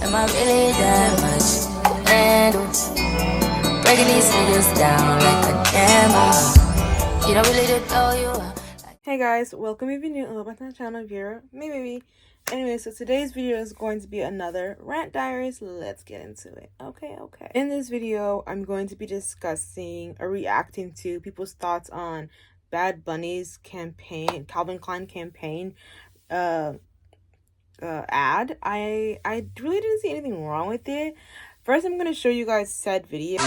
Am I really that much to handle? Breaking these niggas down like a camel. You don't really to throw you up. Hey guys, welcome if you're new and welcome to my channel if you're maybe. Anyway, so today's video is going to be another rant diaries. Let's get into it. Okay. In this video, I'm going to be discussing or reacting to people's thoughts on Bad Bunny's campaign, Calvin Klein campaign ad. I really didn't see anything wrong with it. First, I'm going to show you guys said video.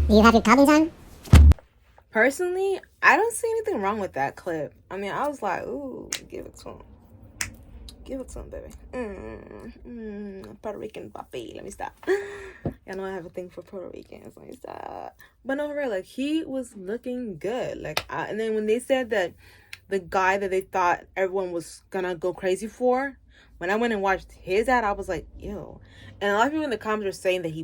You have your collies on? Personally, I don't see anything wrong with that clip. I mean, I was like, ooh, give it to him. Give it to him, baby. Puerto Rican papi. Let me stop. Y'all know I have a thing for Puerto Ricans. Let me stop. But no, for real, like, he was looking good. Like, and then when they said that the guy that they thought everyone was gonna go crazy for, when I went and watched his ad, I was like, ew. And a lot of people in the comments were saying that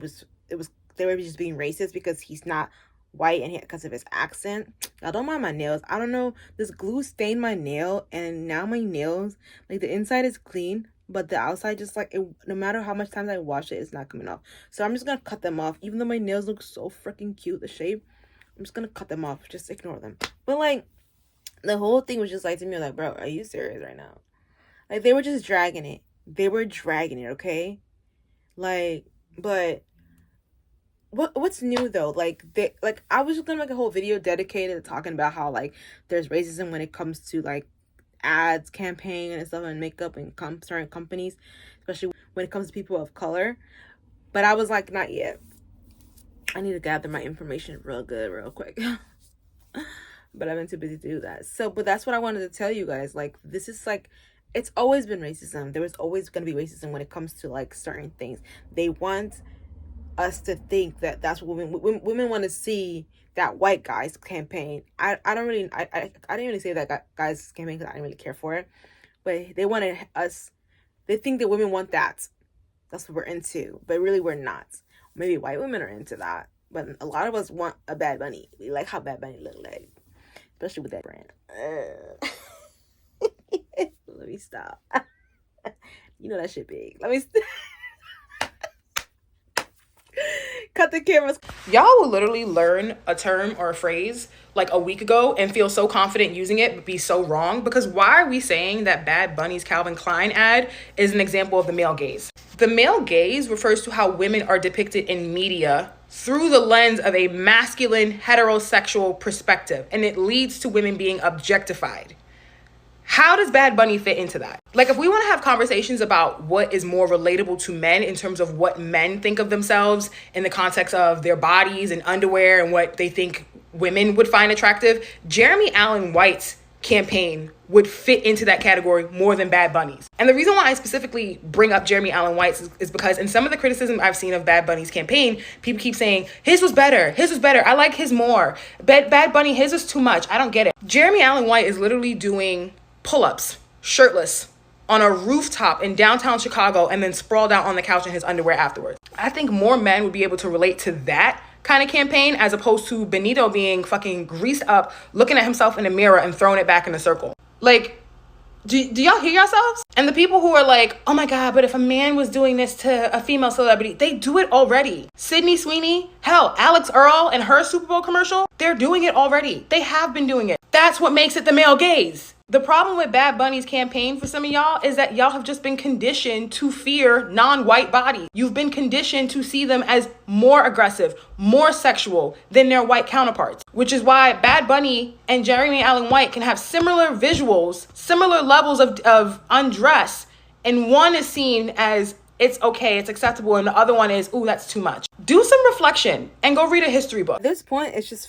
they were just being racist because he's not white and because of his accent. Y'all don't mind my nails. I don't know, this glue stained my nail, and now my nails, like, the inside is clean, but the outside just like no matter how much times I wash it, it's not coming off. So I'm just gonna cut them off. Even though my nails look so freaking cute, the shape, I'm just gonna cut them off. Just ignore them. But like, the whole thing was just like, to me, like, bro, are you serious right now? Like, they were just dragging it. Okay? Like, but what's new though? Like, I was just gonna make a whole video dedicated to talking about how, like, there's racism when it comes to, like, ads, campaign and stuff, and makeup and certain companies, especially when it comes to people of color. But I was like, not yet. I need to gather my information real quick. But I've been too busy to do that. So, but that's what I wanted to tell you guys. Like, this is like, it's always been racism. There was always going to be racism when it comes to, like, certain things. They want us to think that that's what women want to see, that white guy's campaign. I didn't really say that guy's campaign because I didn't really care for it, but they wanted us, they think that women want that. That's what we're into, but really we're not. Maybe white women are into that, but a lot of us want a Bad Bunny. We like how Bad Bunny look like, especially with that brand. Let me stop. You know that shit big. Let me cut the cameras. Y'all will literally learn a term or a phrase like a week ago and feel so confident using it but be so wrong, because why are we saying that Bad Bunny's Calvin Klein ad is an example of the male gaze? The male gaze refers to how women are depicted in media through the lens of a masculine heterosexual perspective, and it leads to women being objectified. How does Bad Bunny fit into that? Like, if we want to have conversations about what is more relatable to men in terms of what men think of themselves in the context of their bodies and underwear and what they think women would find attractive, Jeremy Allen White's campaign would fit into that category more than Bad Bunny's. And the reason why I specifically bring up Jeremy Allen White's is because in some of the criticism I've seen of Bad Bunny's campaign, people keep saying, his was better, I like his more. Bad Bunny, his is too much, I don't get it. Jeremy Allen White is literally doing pull-ups, shirtless, on a rooftop in downtown Chicago, and then sprawled out on the couch in his underwear afterwards. I think more men would be able to relate to that kind of campaign as opposed to Benito being fucking greased up, looking at himself in the mirror and throwing it back in a circle. Like, do y'all hear yourselves? And the people who are like, oh my God, but if a man was doing this to a female celebrity, they do it already. Sydney Sweeney, hell, Alex Earl and her Super Bowl commercial, they're doing it already. They have been doing it. That's what makes it the male gaze. The problem with Bad Bunny's campaign for some of y'all is that y'all have just been conditioned to fear non-white bodies. You've been conditioned to see them as more aggressive, more sexual than their white counterparts, which is why Bad Bunny and Jeremy Allen White can have similar visuals, similar levels of undress, and one is seen as it's okay, it's acceptable, and the other one is, ooh, that's too much. Do some reflection and go read a history book. At this point, it's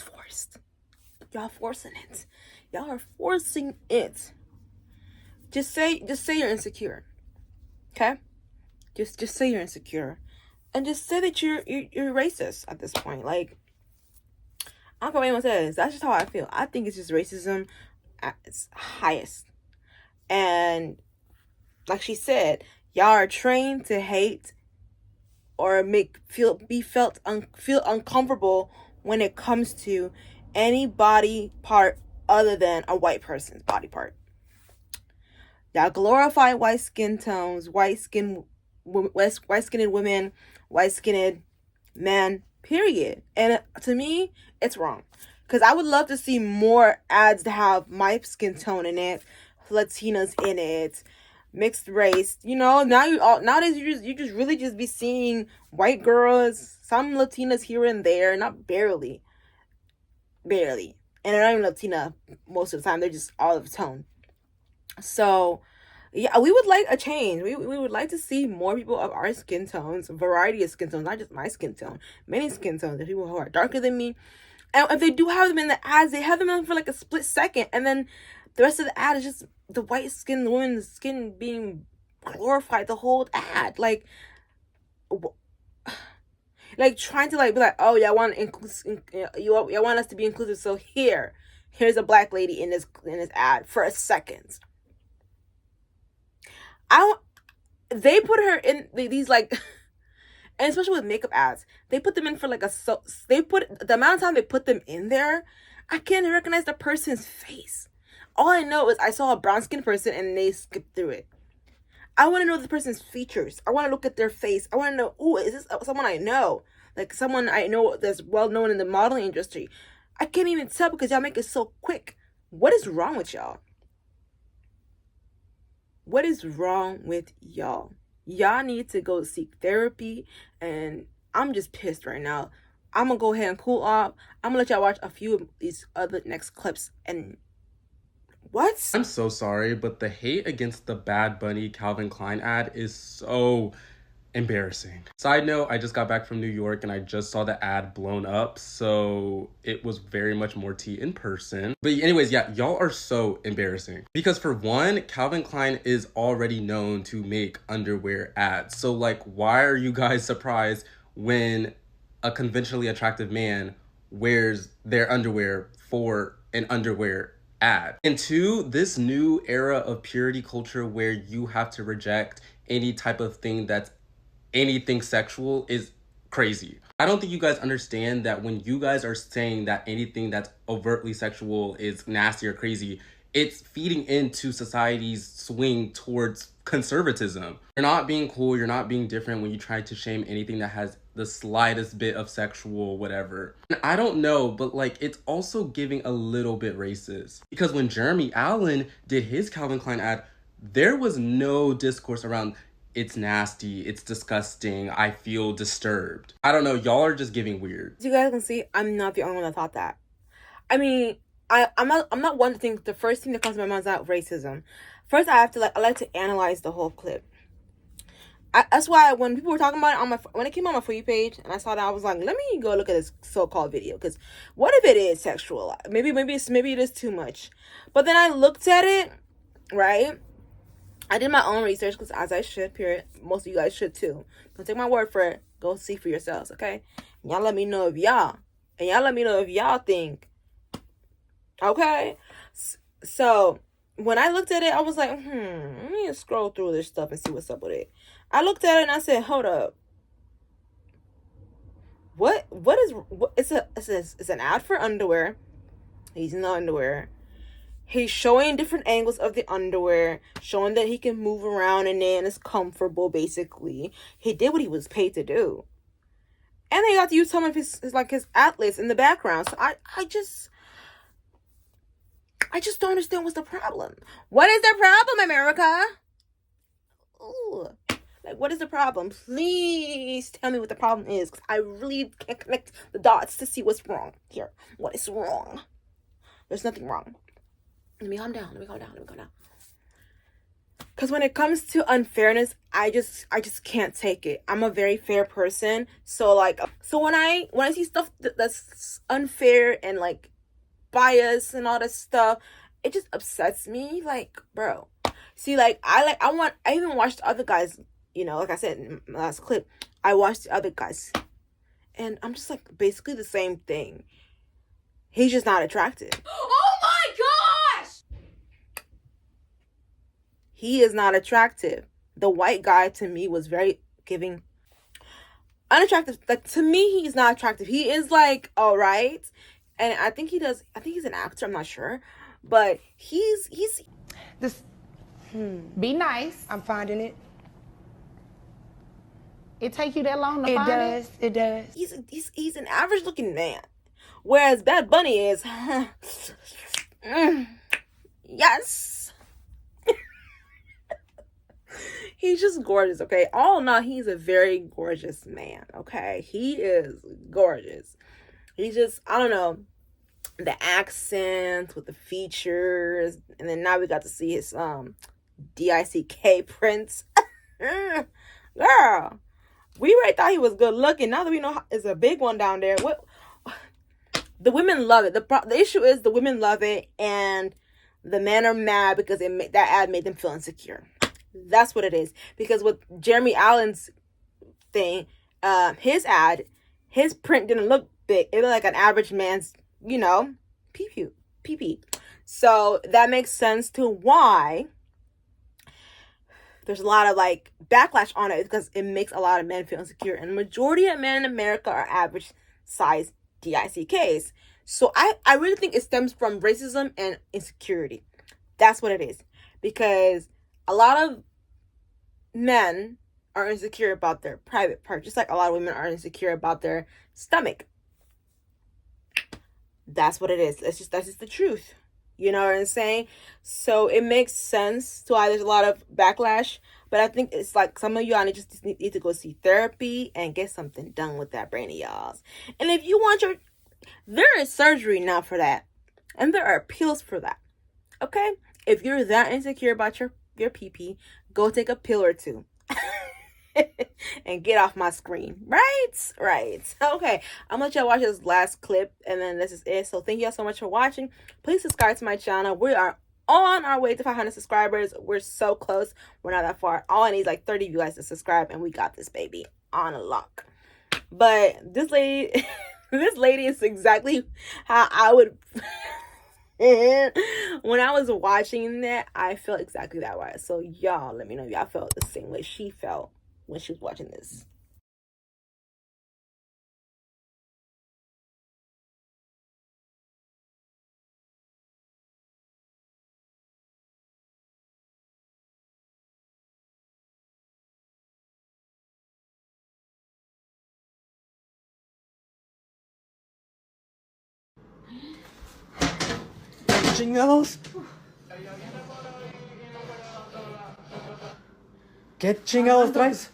forced. Y'all forcing it. Y'all are forcing it. Just say you're insecure. Okay? Just say you're insecure. And just say that you're racist at this point. Like, I don't care what anyone says. That's just how I feel. I think it's just racism. at its highest. And like she said, y'all are trained to hate or feel uncomfortable when it comes to any body part other than a white person's body part. Y'all glorify white skin tones, white-skinned women, white-skinned men, period. And to me, it's wrong. Because I would love to see more ads to have my skin tone in it, Latinas in it, mixed race. You know, nowadays you just really just be seeing white girls, some Latinas here and there, not barely. And they're not even Latina most of the time. They're just olive tone. So yeah, we would like a change. We would like to see more people of our skin tones, a variety of skin tones, not just my skin tone, many skin tones. There's people who are darker than me. And if they do have them in the ads, they have them in for like a split second. And then the rest of the ad is just the white skin woman's skin being glorified the whole ad. Like trying to like be like, oh, y'all want y'all want us to be inclusive, so here's a black lady in this ad for a second. They put her in these like, and especially with makeup ads, they put them in for like the amount of time they put them in there, I can't recognize the person's face. All I know is I saw a brown skinned person and they skipped through it. I want to know the person's features. I want to look at their face. I want to know, oh, is this someone I know? Like someone I know that's well known in the modeling industry. I can't even tell because y'all make it so quick. What is wrong with y'all? What is wrong with y'all? Y'all need to go seek therapy, and I'm just pissed right now. I'm gonna go ahead and cool off. I'm gonna let y'all watch a few of these other next clips. And what? I'm so sorry, but the hate against the Bad Bunny Calvin Klein ad is so embarrassing. Side note, I just got back from New York and I just saw the ad blown up, so it was very much more tea in person. But anyways, yeah, y'all are so embarrassing. Because for one, Calvin Klein is already known to make underwear ads. So like, why are you guys surprised when a conventionally attractive man wears their underwear for an underwear ad? And two, this new era of purity culture where you have to reject any type of thing that's anything sexual is crazy. I don't think you guys understand that when you guys are saying that anything that's overtly sexual is nasty or crazy, it's feeding into society's swing towards conservatism. You're not being cool, you're not being different when you try to shame anything that has the slightest bit of sexual whatever. And I don't know, but like it's also giving a little bit racist. Because when Jeremy Allen did his Calvin Klein ad, there was no discourse around it's nasty, it's disgusting, I feel disturbed. I don't know, y'all are just giving weird. As you guys can see, I'm not the only one that thought that. I mean, I'm not one to think the first thing that comes to my mind is not racism. First, I like to analyze the whole clip. That's why when people were talking about it when it came on my For You page and I saw that, I was like, let me go look at this so-called video, because what if it is sexual? Maybe it is too much. But then I looked at it, right? I did my own research, because as I should, period. Most of you guys should too. Don't take my word for it. Go see for yourselves, okay? Y'all let me know if y'all think. Okay? So, when I looked at it, I was like, let me scroll through this stuff and see what's up with it. I looked at it and I said, hold up. It's an ad for underwear. He's in the underwear. He's showing different angles of the underwear, showing that he can move around in it and it's comfortable, basically. He did what he was paid to do. And they got to use some of his atlas in the background. So I just don't understand what's the problem. What is the problem, America? Ooh. Like, what is the problem? Please tell me what the problem is, because I really can't connect the dots to see what's wrong here. What is wrong? There's nothing wrong. Let me calm down. Because when it comes to unfairness, I just can't take it. I'm a very fair person. So when I see stuff that's unfair and like bias and all that stuff, it just upsets me. Like, bro. See, like I even watched the other guys, you know, like I said in my last clip, I watched the other guys. And I'm just like basically the same thing. He's just not attractive. Oh my gosh! he is not attractive. The white guy to me was very giving unattractive. Like, to me, he's not attractive. He is like all right, and I think he's an actor. I'm not sure, but he's This. Be nice. I'm finding it. It take you that long to find it? It does. He's an average looking man, whereas Bad Bunny is. Yes. He's just gorgeous, okay? All in all, he's a very gorgeous man, okay? He is gorgeous. He's just, I don't know, the accent with the features, and then now we got to see his DICK prints. Girl, we already thought he was good looking. Now that we know it's a big one down there, what the women love it. The issue is the women love it, and the men are mad because that ad made them feel insecure. That's what it is. Because with Jeremy Allen's thing, his ad, his print didn't look big. It looked like an average man's, pee-pee. So that makes sense to why there's a lot of like backlash on it, because it makes a lot of men feel insecure. And the majority of men in America are average size DICKs. So I really think it stems from racism and insecurity. That's what it is. Because a lot of men are insecure about their private part, just like a lot of women are insecure about their stomach. That's what it is. That's just the truth. You know what I'm saying? So it makes sense to why there's a lot of backlash. But I think it's like some of y'all just need to go see therapy and get something done with that brain of y'all's. And if you want there is surgery now for that. And there are pills for that. Okay? If you're that insecure about your pee-pee, go take a pill or two. And get off my screen. Right. Okay, I'm gonna let y'all watch this last clip, and then this is it. So thank y'all so much for watching. Please subscribe to my channel. We are on our way to 500 subscribers. We're so close. We're not that far. All I need is like 30 of you guys to subscribe, and we got this baby on lock. But this lady is exactly how I would when I was watching that. I felt exactly that way. So y'all let me know if y'all felt the same way she felt when she was watching this. Chingados. ¿Qué chingados traes?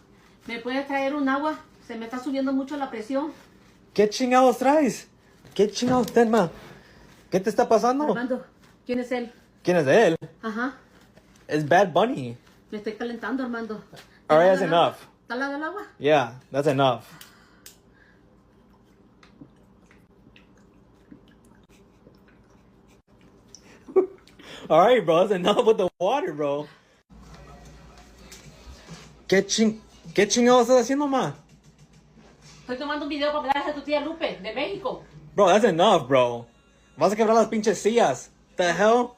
¿Me puedes traer un agua? Se me está subiendo mucho la presión. ¿Qué chingados traes? ¿Qué chingados, Tenma? ¿Qué te está pasando? Armando, ¿quién es él? ¿Quién es él? Ajá. It's Bad Bunny. Me estoy calentando, Armando. Alright, that's enough. ¿Está al lado del agua? Yeah, that's enough. Alright, bro, that's enough with the water, bro. ¿Qué chingados estás haciendo, ma? Estoy tomando un video para hablarle a tu tía Lupe, de México. Bro, that's enough, bro. Vas a quebrar las pinches sillas. The hell?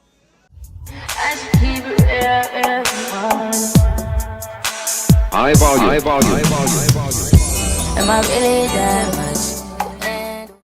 High volume. Am I really that much?